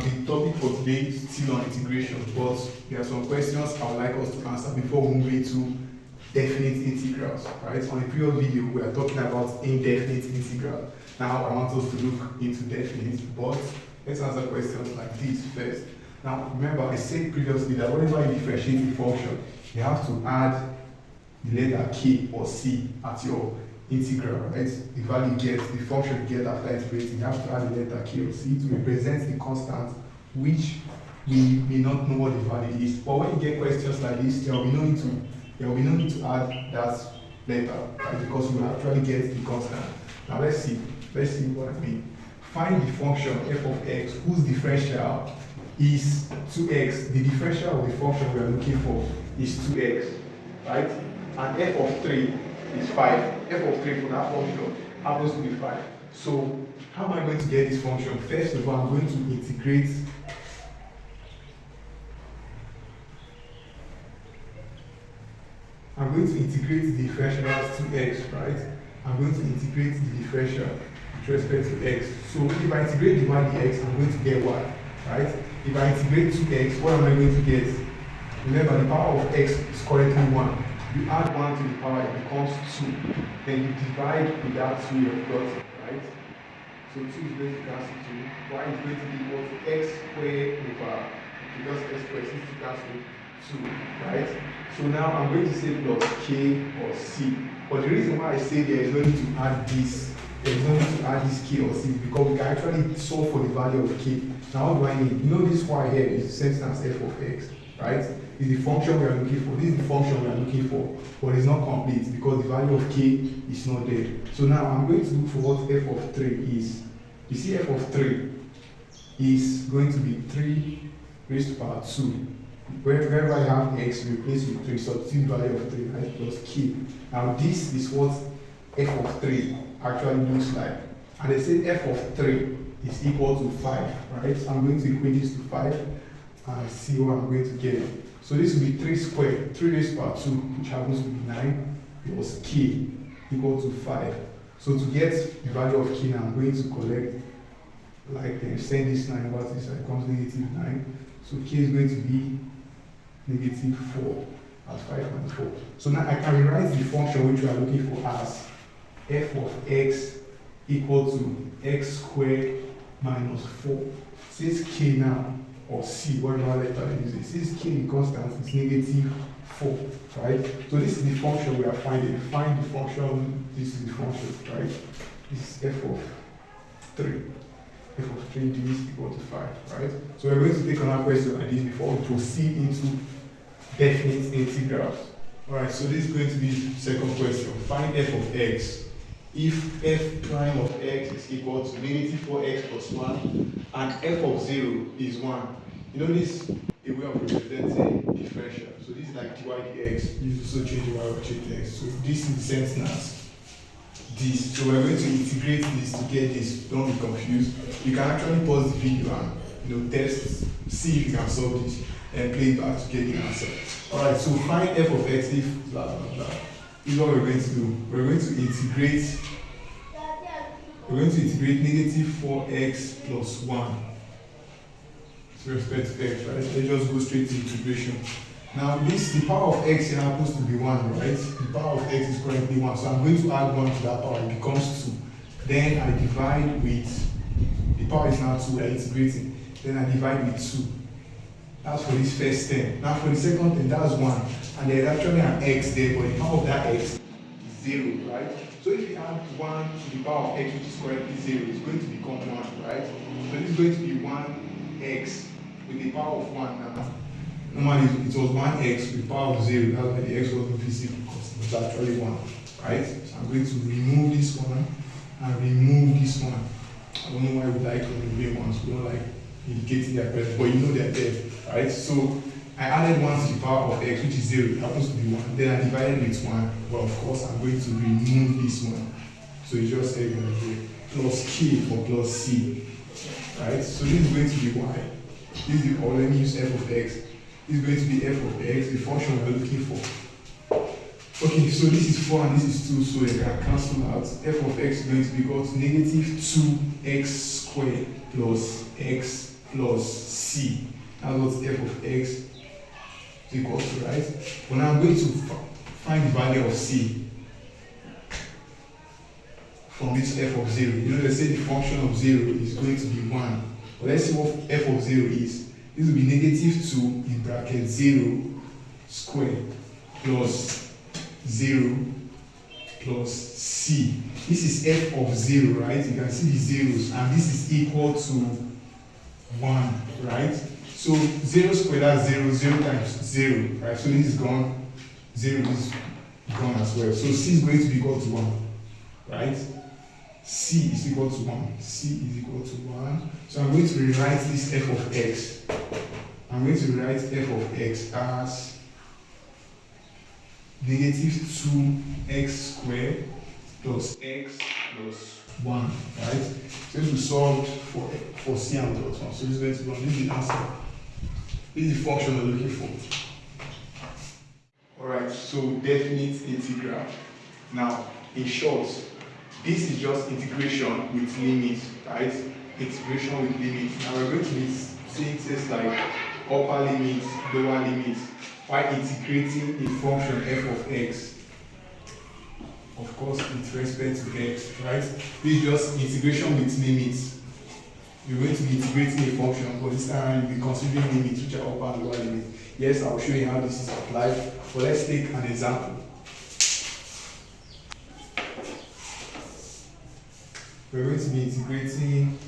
the topic for today is still on integration, but there are some questions I would like us to answer before we move into definite integrals, right? On the previous video, we are talking about indefinite integral. Now I want us to look into definite, but let's answer questions like this first. Now remember, I said previously that whenever you differentiate a function, you have to add the letter k or c at your integral, right? The value you get, the function you get after integrating, you have to add the letter k or c to represent the constant, which we may not know what the value is. But when you get questions like this, there will be no need to add that letter, right? Because we will actually get the constant. Now let's see what I mean. Find the function f of x whose differential is 2x. The differential of the function we are looking for is 2x, right? And f of 3 is 5. F of 3 for that function happens to be 5. So how am I going to get this function? First of all, I'm going to integrate the differential as 2x, right? I'm going to integrate the differential with respect to x. So if I integrate the value x, I'm going to get y, right? If I integrate 2x, what am I going to get? Remember, the power of x is currently 1. You add 1 to the power, it becomes 2. Then you divide with that 2 you've got, right? So 2 is going to cancel 2. Y is going to be equal to x squared over, because x squared is to cancel 2, right? So now I'm going to say plus k or c. But the reason why I say there is no need to add this, k or c, because we can actually solve for the value of k. Now what do I mean? You know this y here is the same thing as f of x, right? Is the function we are looking for. This is the function we are looking for, but it's not complete because the value of k is not there. So now I'm going to look for what f of 3 is. You see f of 3 is going to be 3 raised to the power 2. Wherever I have x, replace with 3, substitute the value of 3, right, plus k. Now this is what f of 3 actually looks like. And they say f of 3 is equal to 5, right? So I'm going to equate this to 5 and see what I'm going to get. So this will be 3 squared, 3 raised to the power 2, which happens to be 9, plus k equal to 5. So to get the value of k now, I'm going to collect, like send this 9 over to this side, comes negative 9. So k is going to be negative 4 as 5 minus 4. So now I can rewrite the function which we are looking for as f of x equal to x squared minus 4. Since k now, or c, whatever letter I use it, since k is constant, it's negative 4, right? So this is the function we are finding. Find the function, this is the function, right? This is f of 3. F of 3 is equal to 5, right? So we're going to take another question like this before we proceed into definite integrals. Alright, so this is going to be the second question. Find f of x if f prime of x is equal to negative 4x plus 1 and f of 0 is 1. You know this a way of representing differential. So this is like dy dx. You also change the y or change x. So this is the same thing as this. So we're going to integrate this to get this. Don't be confused. You can actually pause the video and test, see if you can solve this and play it back to get the answer. Alright, so find f of x if blah blah blah. This is what we're going to do. We're going to integrate negative 4x plus 1 with respect to x, right? Let's just go straight to integration. Now the power of x here happens to be 1, right? The power of x is currently 1, so I'm going to add 1 to that power, it becomes 2. Then I divide with, the power is now 2, we're integrating. Then I divide with 2. That's for this first term. Now for the second term, that's 1. And there's actually an x there, but the power of that x is 0, right? So if you add 1 to the power of x, which is currently 0, it's going to become 1, right? So this is going to be 1x with the power of 1 now. Normally it was 1x with the power of 0, that's why the x wasn't visible because it was actually 1, right? So I'm going to remove this one and remove this one. I don't know why we like removing ones, we don't like indicating their presence, but you know they're there, right? So I added 1 to the power of x, which is 0, it happens to be 1. Then I divided with 1. Well, of course, I'm going to remove this one. So it's just x right here. Plus k or plus c, right? So this is going to be y. This is, or let me use f of x. This is going to be f of x, the function we're looking for. Okay, so this is 4 and this is 2, so you can cancel out. F of x is going to be equal to negative 2x squared plus x plus c. That's what f of x is equal to, right? But now I'm going to find the value of c from this f of 0. You know, they say the function of 0 is going to be 1. But let's see what f of 0 is. This will be negative 2 in bracket 0 squared plus 0 plus c. This is f of 0, right? You can see the zeros, and this is equal to 1, right? So 0 squared, that's 0, 0 times 0, right? So this is gone, 0 is gone as well. So c is going to be equal to 1, right? C is equal to 1. C is equal to 1. So I'm going to rewrite this f of x. I'm going to rewrite f of x as negative 2x squared plus x plus 1, right? So this will solve for c and dot 1. So this is going to be 1. This is the answer. This is the function we're looking for. Alright, so definite integral. Now, in short, this is just integration with limits, right? Integration with limits. Now we're going to be seeing things like upper limits, lower limits, while integrating a function f of x. Of course, with respect to x, right? This is just integration with limits. You're going to be integrating a function, but this time you'll be considering limits, which are upper and lower limits. Yes, I'll show you how this is applied, but let's take an example. We're going to be integrating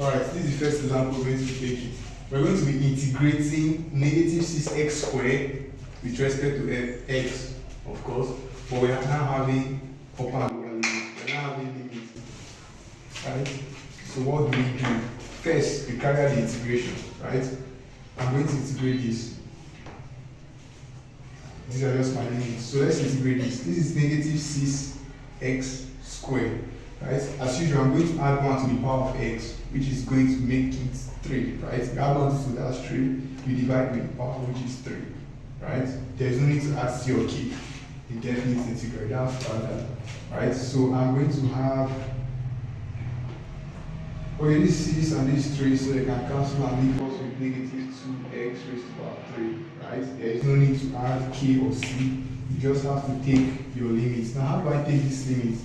alright, this is the first example we're going to be taking. We're going to be integrating negative 6x squared with respect to x, of course, but we are now having upper and lower limits. We're now having limits, right? So what do we do? First, we carry out the integration, right? I'm going to integrate this. These are just my limits. So let's integrate this. This is negative 6x squared, right? As usual, I'm going to add 1 to the power of x, which is going to make it 3, right? You add 1 to that 3, you divide with the power, which is 3, right? There's no need to add c or keep the definite integral. That's standard, right? So I'm going to have, okay, this 6 and this 3, so they can cancel and leave us with negative 2x raised to the power 3, right? There is no need to add k or c. You just have to take your limits. Now, how do I take this limit?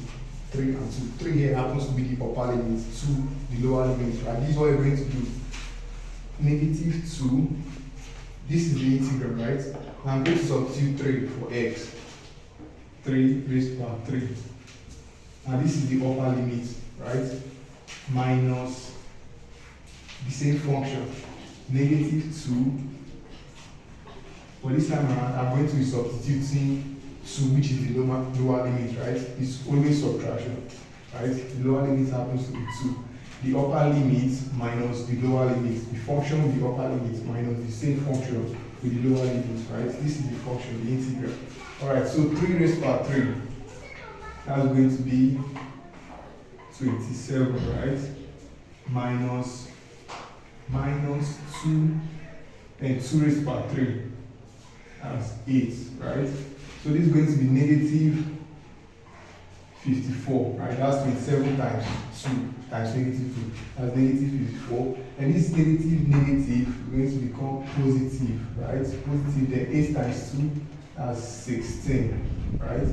3 and 2. 3 here happens to be the upper limit, 2 the lower limit, right? This is what we're going to do. Negative 2, this is the integral, right? Now I'm going to substitute 3 for x. 3 raised to the power 3. Now this is the upper limit, right? Minus the same function, negative 2. But this time around, I'm going to be substituting 2, which is the lower limit, right? It's always subtraction, right? The lower limit happens to be 2. The upper limit minus the lower limit. The function with the upper limit minus the same function with the lower limit, right? This is the function, the integral. Alright, so 3 raised to the power 3. That's going to be 27, right? Minus 2 and 2 raised to the power 3. That's 8, right? So this is going to be negative 54, right? That's 27 times 2 times negative 2. That's negative 54. And this negative is going to become positive, right? Positive, then 8 times 2, that's 16, right?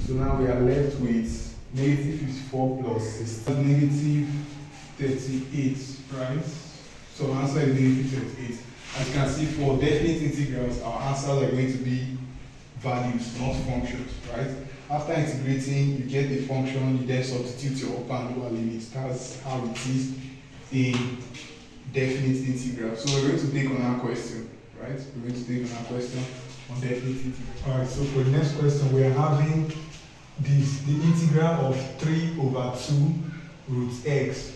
So now we are left with negative 54 plus 16, negative 38, right? So our answer is negative 38. As you can see, for definite integrals, our answers are going to be values, not functions, right? After integrating, you get the function, you then substitute your upper and lower limits. That's how it is in definite integral. So we're going to take on our question, right? We're going to take on our question on definite integral. Alright, so for the next question, we are having this, the integral of 3 over 2 root x,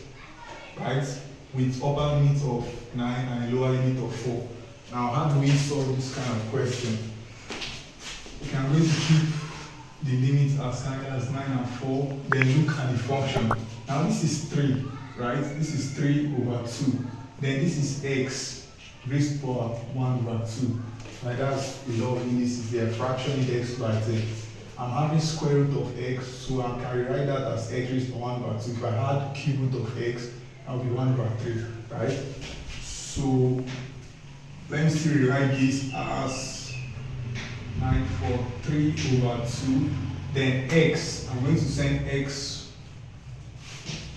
right? With upper limit of 9 and a lower limit of 4. Now, how do we solve this kind of question? Okay, I'm going to keep the limits as high as 9 and 4, then look at the function. Now, this is 3, right? This is 3 over 2. Then this is x raised to power 1 over 2. Right, that's the law of indices there. Fraction is x by 10. I'm having square root of x, so I can rewrite that as x raised to 1 over 2. If I had cube root of x, that would be 1 over 3, right? So let me still rewrite this as 943 over 2. Then x, I'm going to send x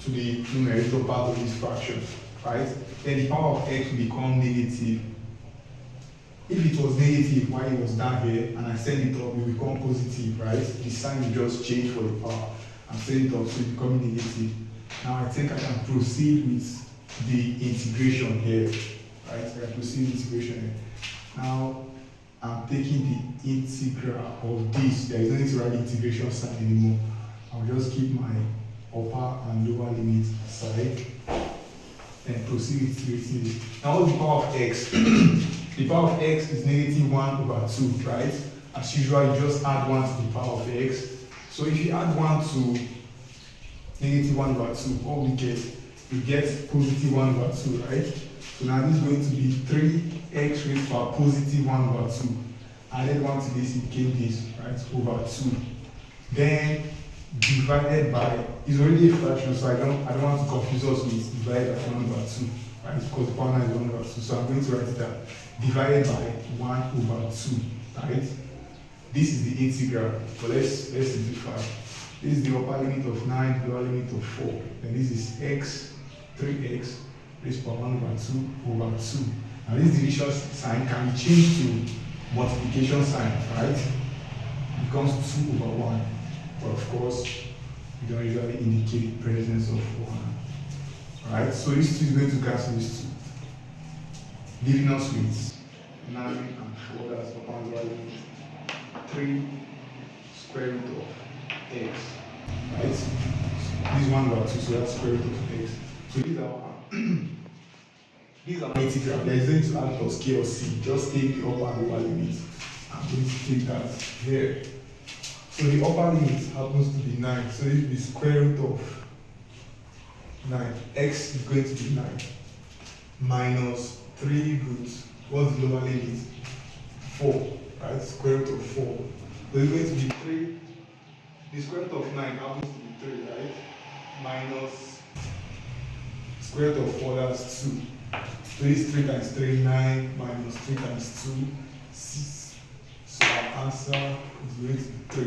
to the numerator part of this fraction, right? Then the power of x will become negative. If it was negative while it was down here and I send it up, it will become positive, right? The sign will just change for the power. I'm sending it up, so it's becoming negative. Now I think I can proceed with the integration here, right? I can proceed with integration here. Now I'm taking the integral of this. There is no need to write the integration sign anymore. I'll just keep my upper and lower limit aside and proceed with integrating this. Now what's the power of x? The power of x is negative 1 over 2, right? As usual, you just add 1 to the power of x. So if you add 1 to negative 1 over 2, what will you get? You get positive 1 over 2, right? So now this is going to be 3x raised to a positive 1 over 2. Added 1 to this, it became this, right? Over 2. Then divided by, it's already a fraction, so I don't want to confuse us with divided by 1 over 2, right? Because the power now is 1 over 2. So I'm going to write it down. Divided by 1 over 2, right? This is the integral, but let's simplify. This is the upper limit of 9, lower limit of 4. And this is x, 3x, raised to 1 over 2 over 2. Now this division sign can be changed to multiplication sign, right? It becomes 2 over 1. But of course, you don't usually indicate the presence of 1. Right? So this 2 is going to cancel this 2. Leaving us with 9 and 4, that's upper and lower limit. 3 square root of x, right? This is 1 over 2, so that's square root of x. So these are integral. There is going to add plus k or c. Just take the upper and lower limit. I'm going to take that here. So the upper limit happens to be 9. So this will be square root of 9. X is going to be 9 minus 3 roots. What's the lower limit? 4. Right? Square root of 4. So it's going to be 3. The square root of 9 happens to be 3, right? Minus square root of 4, that's 2. So this 3 times 3, 9, minus 3 times 2, 6. So our answer is going to be 3.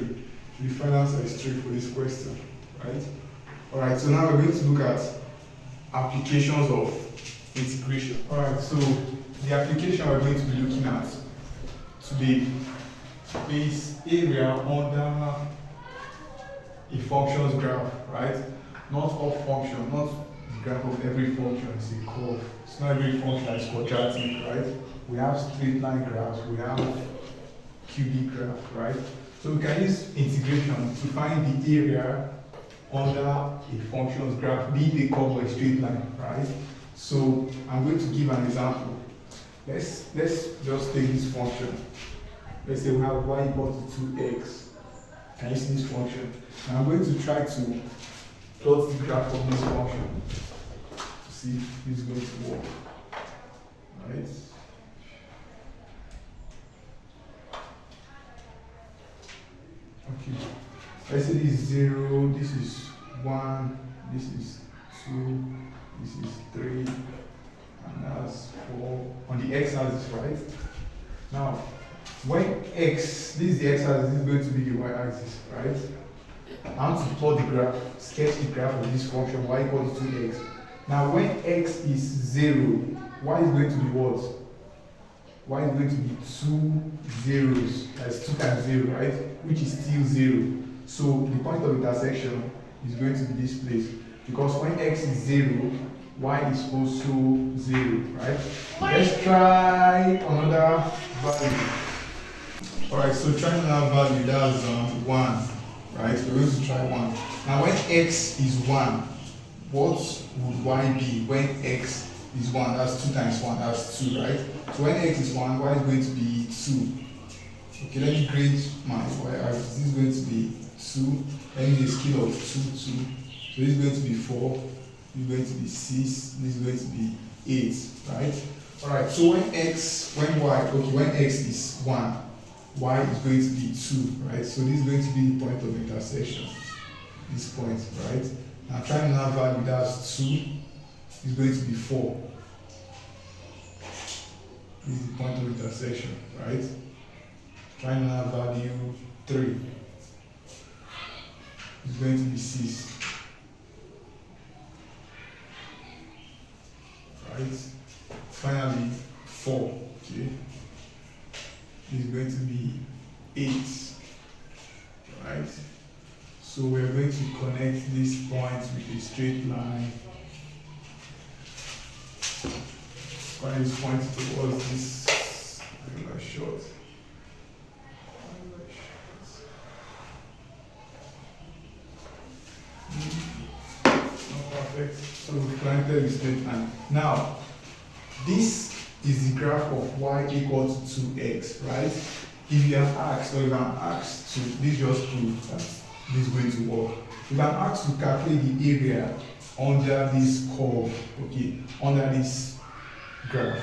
The final answer is 3 for this question, right? Alright, so now we're going to look at applications of integration. Alright, so the application we're going to be looking at today is area under a function's graph, right? Not of function, not the graph of every function, it's a curve. It's not every function that is quadratic, right? We have straight line graphs, we have cubic graph, right? So we can use integration to find the area under a function's graph, be it a curve or a straight line, right? So I'm going to give an example. Let's just take this function. Let's say we have y equal to 2x. Can you see this function? Now I'm going to try to plot the graph of this function to see if this is going to work. Right? Okay. Let's say this is 0, this is 1, this is 2, this is 3, and that's 4 on the x-axis, right? Now, when x, this is the x-axis, this is going to be the y-axis, right? I want to plot the graph, sketch the graph of this function, y equals to 2x. Now, when x is 0, y is going to be what? Y is going to be 2 zeros, that's 2 times 0, right? Which is still 0. So the point of intersection is going to be this place. Because when x is 0, y is also 0, right? Let's try another value. Alright, so trying another value, that's 1, right? We're going to try 1. Now when x is 1, what would y be when x is 1? That's 2 times 1, that's 2, right? So when x is 1, y is going to be 2. Okay, let me grade my y-axis. This is going to be 2. Let me use a scale of 2, 2. So this is going to be 4. This is going to be 6. This is going to be 8, right? Alright, so when y is 1, y is going to be 2, right? So this is going to be the point of intersection, this point, right? Now triangular value, that's 2, is going to be 4. This is the point of intersection, right? Triangular value 3 is going to be 6. Right? Finally, 4, okay, is going to be 8, right? So we're going to connect this point with a straight line. Connect this point towards this angular short. Perfect. So we've connected the straight line. Now, this is the graph of y equal to 2x, right? If you are asked, or if I'm asked to, this just proves that this is going to work. If I'm asked to calculate the area under this curve, okay, under this graph,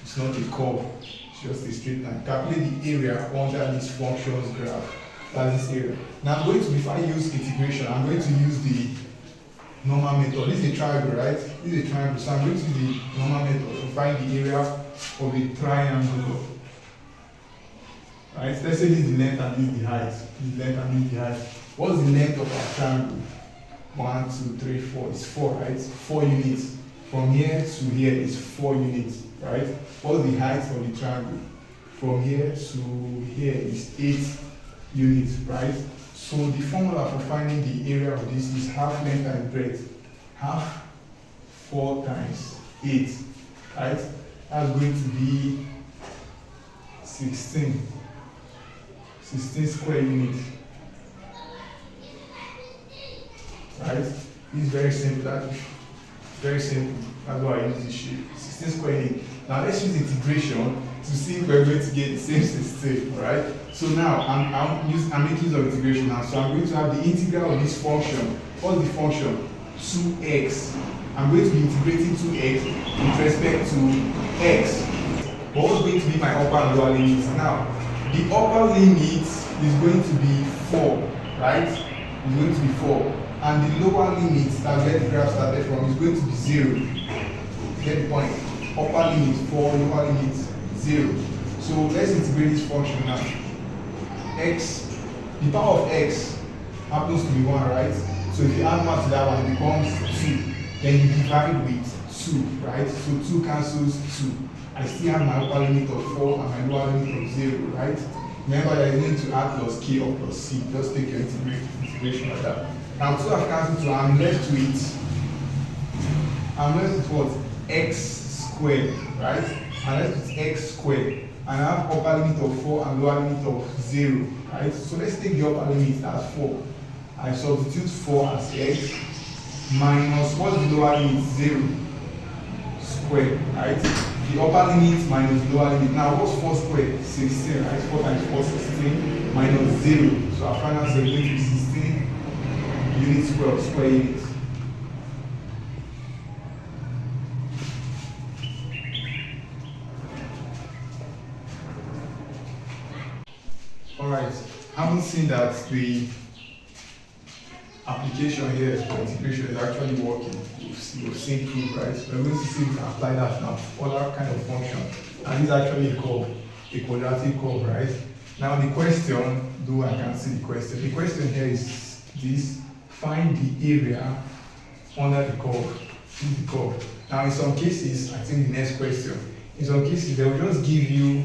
it's not a curve, it's just a straight line. Calculate the area under this function's graph, that's this area. Now I'm going to, before I use integration, I'm going to use the normal method. This is a triangle, right? This is a triangle, so I'm going to use the normal method to find the area of a triangle. Right? Let's say this is the length and this is the height. This is the length and this is the height. What's the length of our triangle? 1, 2, 3, 4. It's 4, right? 4 units. From here to here is 4 units, right? What's the height of the triangle? From here to here is 8 units, right? So the formula for finding the area of this is half length and breadth. Half 4 times 8, right? That's going to be 16 square units. Right? It's very simple. That's very simple. That's why I use this shape. 16 square units. Now let's use integration to see if we're going to get the same 16. Alright? So now I'm making use of integration now. So I'm going to have the integral of this function. What's the function? 2x. I'm going to be integrating 2x with respect to x. What's going to be my upper and lower limits? Now, the upper limit is going to be 4, right? It's going to be 4. And the lower limit that where the graph started from is going to be 0. Get the point? Upper limit 4, lower limit 0. So let's integrate this function now. X, the power of x happens to be 1, right? So if you add 1 to that one, it becomes 2. Then you divide with 2, right? So 2 cancels 2. I still have my upper limit of 4 and my lower limit of 0, right? Remember that you need to add plus k or plus c. Just take your integration like that. Now 2 have cancelled 2, I'm left with what? X squared, right? I'm left with x squared. And I have upper limit of 4 and lower limit of 0, right? So let's take the upper limit as 4. I substitute 4 as x minus, what's the lower limit? 0 squared, right? The upper limit minus lower limit. Now what's 4 squared? 16, right? 4 times 4, 16 minus 0. So our final answer is going to be 16 units square units. Alright, having seen that the application here for integration is actually working, we've seen through, right? We're going to see if we can apply that now for other kind of function. And this is actually a curve, a quadratic curve, right? Now the question, though I can't see the question here is this: find the area under the curve. This is the curve. Now in some cases, I think the next question, in some cases they will just give you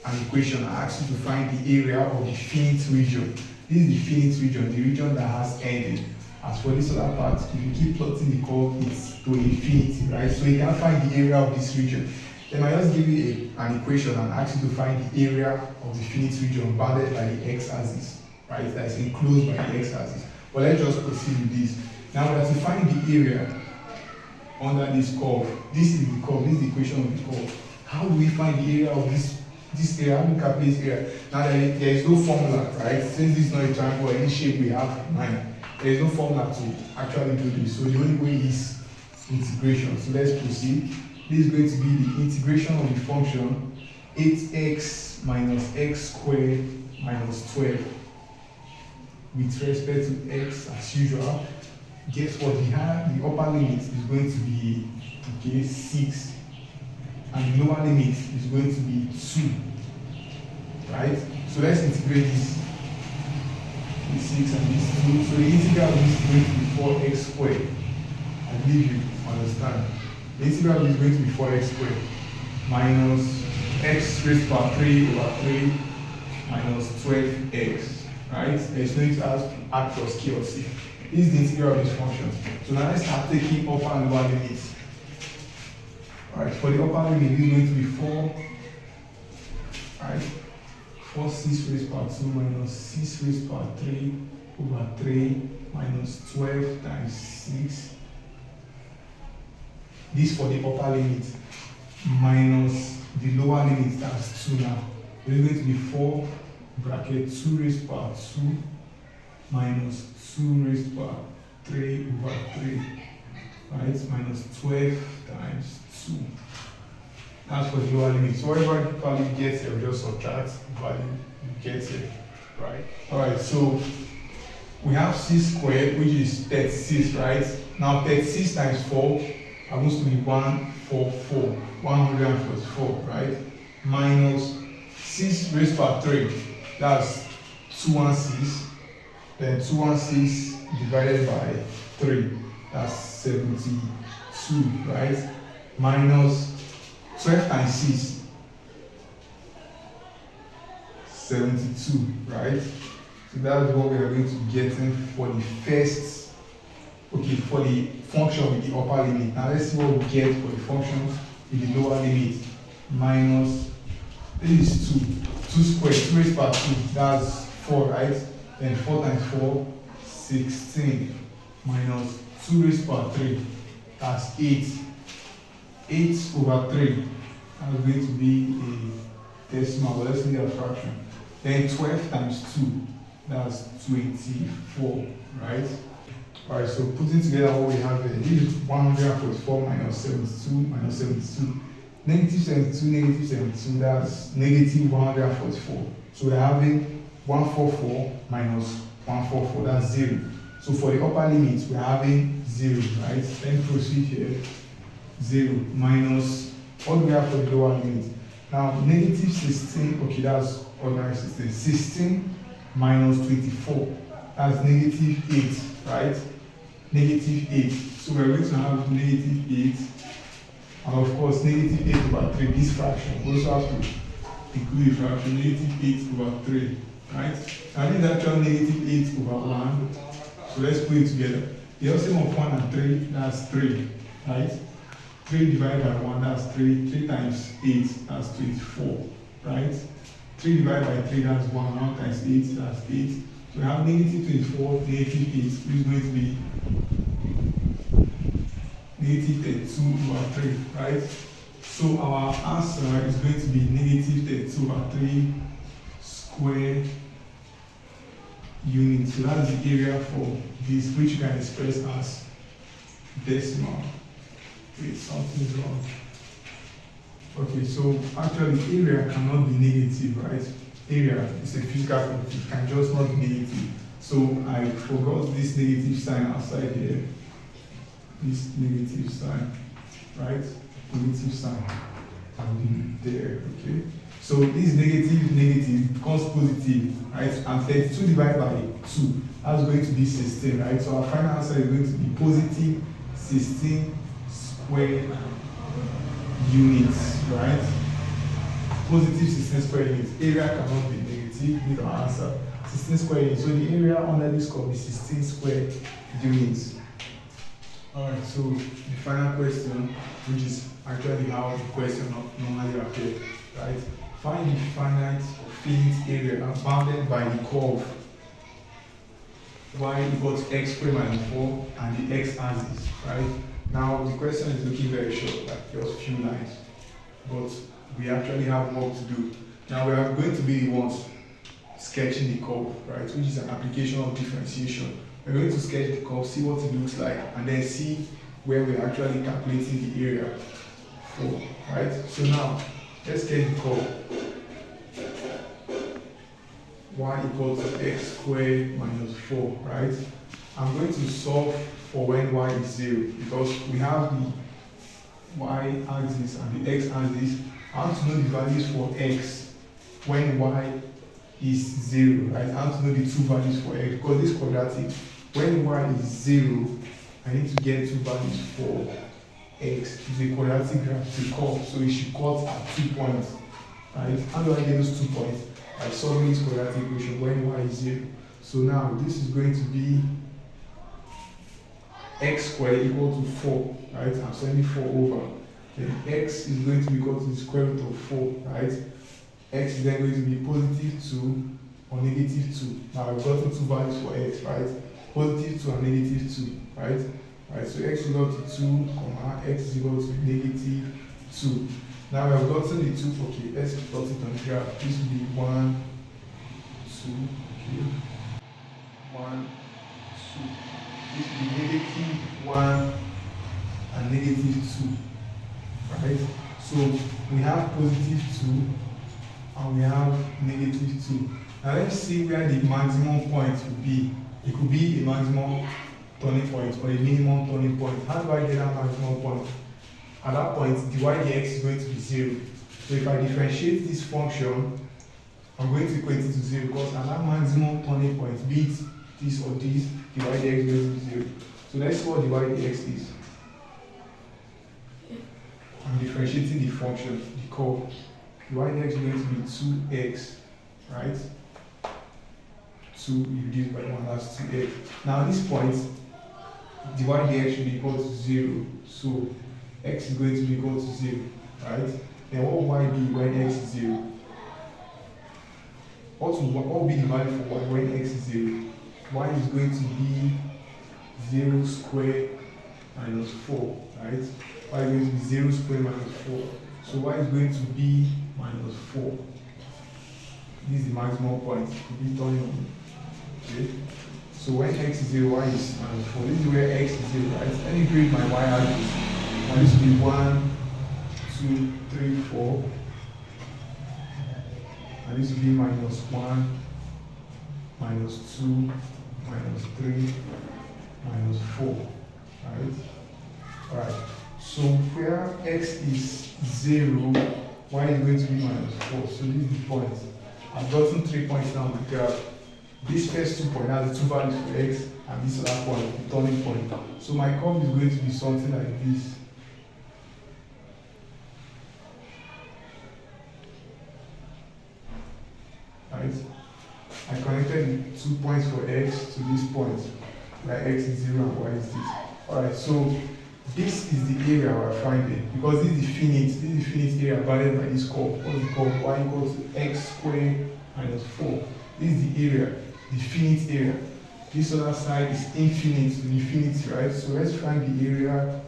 an equation and ask you to find the area of the finite region. This is the finite region, the region that has ending. As for this other part, if you keep plotting the curve, it's to infinity, right? So you can find the area of this region. Then I just give you an equation and ask you to find the area of the finite region bounded by the x-axis, right? That is enclosed by the x-axis. But let's just proceed with this. Now we have to find the area under this curve. This is the curve, this is the equation of the curve. How do we find the area of this area? How do we calculate this area? Now there is no formula, right? Since this is not a triangle or any shape we have in mind, there is no formula to actually do this. So the only way is integration. So let's proceed. This is going to be the integration of the function 8x minus x squared minus 12 with respect to x as usual. Guess what? The upper limit is going to be 6, and the lower limit is going to be 2, right? So let's integrate this 6 and this 2. So the integral of this is going to be 4x squared. I believe you understand. The integral is going to be 4x squared minus x raised to power 3 over 3 minus 12x, right? There's no need to add plus k or c. This is the integral of this function. So now let's start taking upper and lower limits. Alright, for the upper limit, this is going to be 4, right? 4 6 raised to power 2 minus 6 raised to power 3 over 3 minus 12 times 6. This for the upper limit minus the lower limit, that's 2 now. So it's going to be 4 bracket 2 raised to power 2 minus 2 raised to power 3 over 3, right? Minus 12 times 2. That's for the lower limit. So whatever value you get here, just subtract the value you get here, right? Alright, so we have c squared, which is 36, right? Now 36 times 4 happens to be 144, 144, right? Minus 6 raised to power 3, that's 216. Then 216 divided by 3, that's 72, right? Minus 12 times 6, 72, right? So that's what we are going to be getting for the first, for the function with the upper limit. Now let's see what we get for the function with the lower limit. Minus, this is 2 squared, 2 raised to power 2, that's 4, right? Then 4 times 4, 16, minus 2 raised to power 3, that's 8. 8 over 3, that's going to be a decimal, but let's make a fraction. Then 12 times 2, that's 24, right? Alright, so putting together what we have here, this is 144 minus 72, minus 72. Negative 72, negative 72, that's negative 144. So we're having 144 minus 144, that's 0. So for the upper limit, we're having 0, right? Then proceed here. 0 minus, what do we have for the lower limit? Now, negative 16, that's ordinary 16. 16 minus 24, that's negative 8, right? Negative 8. So we're going to have negative 8. And of course, negative 8 over 3, this fraction. We also have to include the fraction, negative 8 over 3, right? And this is actually negative 8 over 1. So let's put it together. The LCM of 1 and 3, that's 3, right? 3 divided by 1, that's 3. 3 times 8, that's 24, right? 3 divided by 3, that's 1. 1 times 8, that's 8. So we have negative 24, negative 8, which is going to be negative 32 over 3, right? So our answer is going to be negative 32 over 3 square units. So that's the area for this, which you can express as decimal. Wait, something's wrong. Okay, so actually area cannot be negative, right? Area is a physical quantity, it can just not be negative. So I forgot this negative sign outside here. This negative sign, right? Negative sign can be there, okay? So this negative becomes positive, right? And 32 divided by 2, that's going to be 16, right? So our final answer is going to be positive 16 square units, right? Positive 16 square units. Area cannot be negative, with our answer. 16 square units. So the area under this curve is 16 square units. Alright, so the final question, which is actually how the question normally appears, right? Find the finite finite area bounded by the curve y equals x squared minus 4 and the x-axis, right? Now the question is looking very short, like just a few lines, but we actually have work to do. Now we are going to be the ones sketching the curve, right? Which is an application of differentiation. We're going to sketch the curve, see what it looks like, and then see where we're actually calculating the area for, right? So now, Let's get the curve. Y equals to x squared minus 4, right? I'm going to solve for when y is 0 because we have the y-axis and the x-axis. I want to know the values for x when y is 0, right? I want to know the two values for x because this quadratic, when y is 0, I need to get two values for x. It's a quadratic graph to cut, so it should cut at 2 points, right? How do I get those 2 points? By solving this quadratic equation when y is 0. So now this is going to be x squared equal to 4, right? I'm sending 4 over. Then x is going to be equal to the square root of 4, right? X is then going to be positive 2 or negative 2. Now I've gotten two values for x, right? Positive 2 and negative 2, right? Right, so x is equal to 2, x is equal to negative 2. Now we have gotten the 2, okay, let's plot it on the graph. This will be 1, 2, okay. 1, 2. This will be negative 1 and negative 2, right? So we have positive 2 and we have negative 2. Now let's see where the maximum point will be. It could be a maximum turning point or a minimum turning point. How do I get that maximum point? At that point, dy dx is going to be 0. So if I differentiate this function, I'm going to equate it to 0 because at that maximum turning point, be it this or this, dy dx is going to be 0. So let's see what dy dx is. I'm differentiating the function, the curve. Dy dx is going to be 2x, right? 2 reduced by 1, that's 2x. Now at this point, dy dx should be equal to 0. So x is going to be equal to 0, right? Then what will y be when x is 0? What will be the value for y when x is 0? Y is going to be 0 squared minus 4, right? Y is going to be 0 squared minus 4. So y is going to be minus 4. This is the maximum point. It could be turning on. Okay? So when x is 0, y is minus 4. This is where x is 0, right? Let me create my y-axis. Now this will be 1, 2, 3, 4. And this will be minus 1, minus 2, minus 3, minus 4. Right? Alright. So where x is 0, y is going to be minus 4. So this is the point. I've gotten 3 points now on the graph. This first 2 points has the two values for x, and this other point, the turning point. So my curve is going to be something like this. Right? I connected the 2 points for x to this point, where x is 0 and y is this. Alright, so this is the area we're finding, because this is the finite area bounded by this curve. What's the curve? Y equals to x squared minus 4. This is the area, the finite area. This other side is infinite to infinity, right? So let's find the area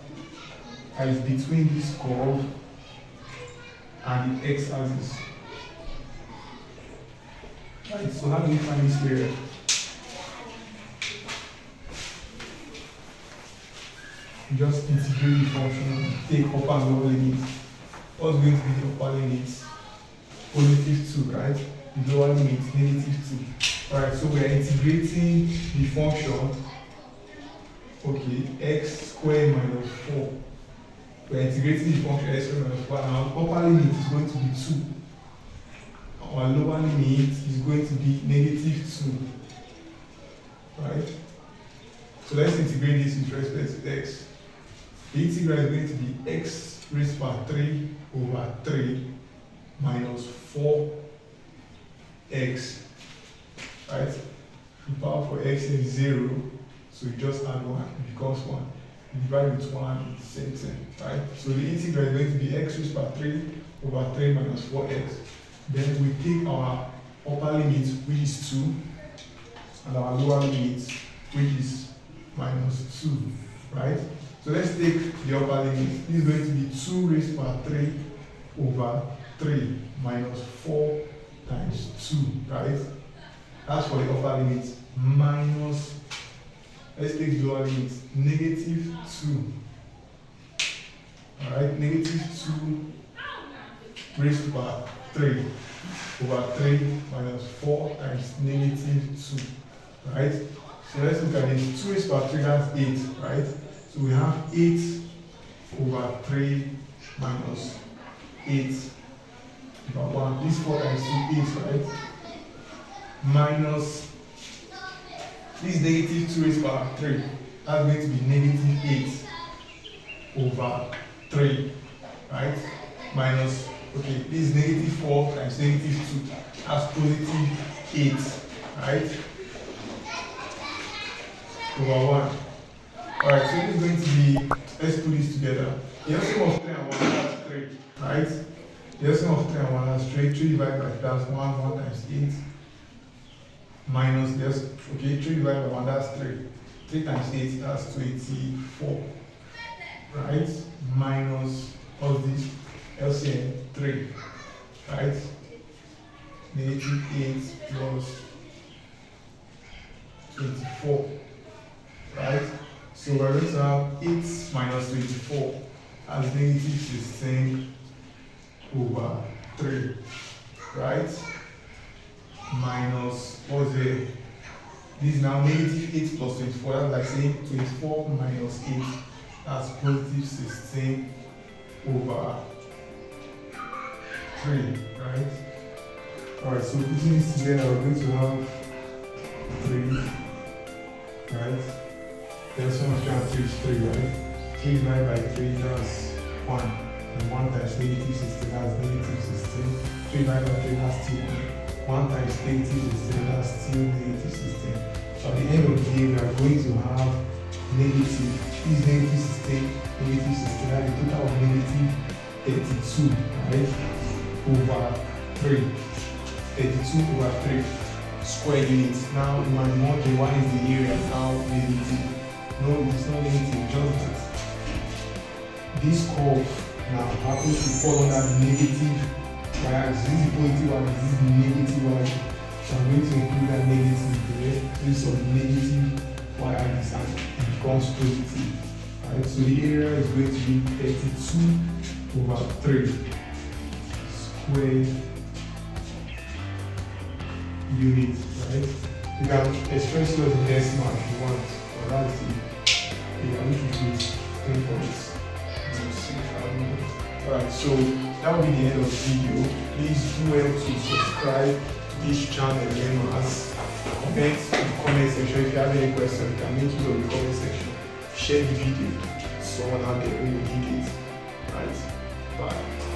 that is between this curve and the x-axis. Right, so how do we find this area? You just integrate the function, take upper and lower limits. What's going to be the upper limit? Positive 2, right? The lower limit, negative 2. Alright, so we are integrating the function, okay, x squared minus 4. We are integrating the function x squared minus 4. Now, upper limit is going to be 2. Our lower limit is going to be negative 2. Right? So let's integrate this with respect to x. The integral is going to be x raised by 3 over 3 minus 4x. Right? The power for x is 0, so you just add 1, it becomes 1. You divide with 1, it's the same thing. Right? So the integral is going to be x raised by 3 over 3 minus 4x. Then we take our upper limit, which is 2, and our lower limit, which is minus 2, right? So let's take the upper limit. This is going to be 2 raised by 3 over 3 minus 4 times 2, right? That's for the upper limit. Minus, let's take the lower limit, negative 2. Alright, negative 2 raised to power 3 over 3 minus 4 times negative 2, right? So let's look at this. 2 raised to power 3, that's 8, right? So we have 8 over 3 minus 8 over 1. This 4 times 2 8, right? Minus this negative 2 raised to power 3. That's going to be negative 8 over 3, right? Minus, okay, this is negative 4 times negative 2. That's positive 8, right? Over 1. Alright, so this is going to be, let's put this together. The LCM of 3 and 1, that's 3, right? The LCM of 3 and 1, that's 3. 3 divided by 3, that's 1 times 8. Minus this, okay, 3 divided by 1, that's 3. 3 times 8, that's 24. Right? Minus, what's this? LCM 3. Right? Negative 8 plus 24. Right? So we're going to have 8 minus 24 as negative 16 over 3. Right? Minus, what's it? This is now negative 8 plus 24. That's like saying 24 minus 8. That's positive 16 over 3, right? Alright, so putting this together, we're going to have 3, right? There's so much of 3 is 3, right? 3 divided by 3, that's 1. And 1 times negative 16, that's negative 16. 3 divided by 3, that's 2. 1 times negative 16, that's still negative 16. So at the end of the day, we are going to have negative, this is negative 16, negative 16, that's the total of negative 32, right? Over 3. 32 over 3 square units. Now, in my model, what is the area? Now, negative. No, it's not negative, just that. This curve now happens to fall under negative y-axis. This is positive y-axis, this is negative y-axis. So I'm going to include that negative there. This is negative y-axis and it becomes positive. Right? So the area is going to be 32 over 3 square units, right? You can express yours in decimal if you want, or that's the which is 10 points. Alright, so that will be the end of the video. Please do well to subscribe to this channel again, as comment in the comment section. If you have any questions, you can make it on the comment section. Share the video to someone out there who will need it. Right? Bye.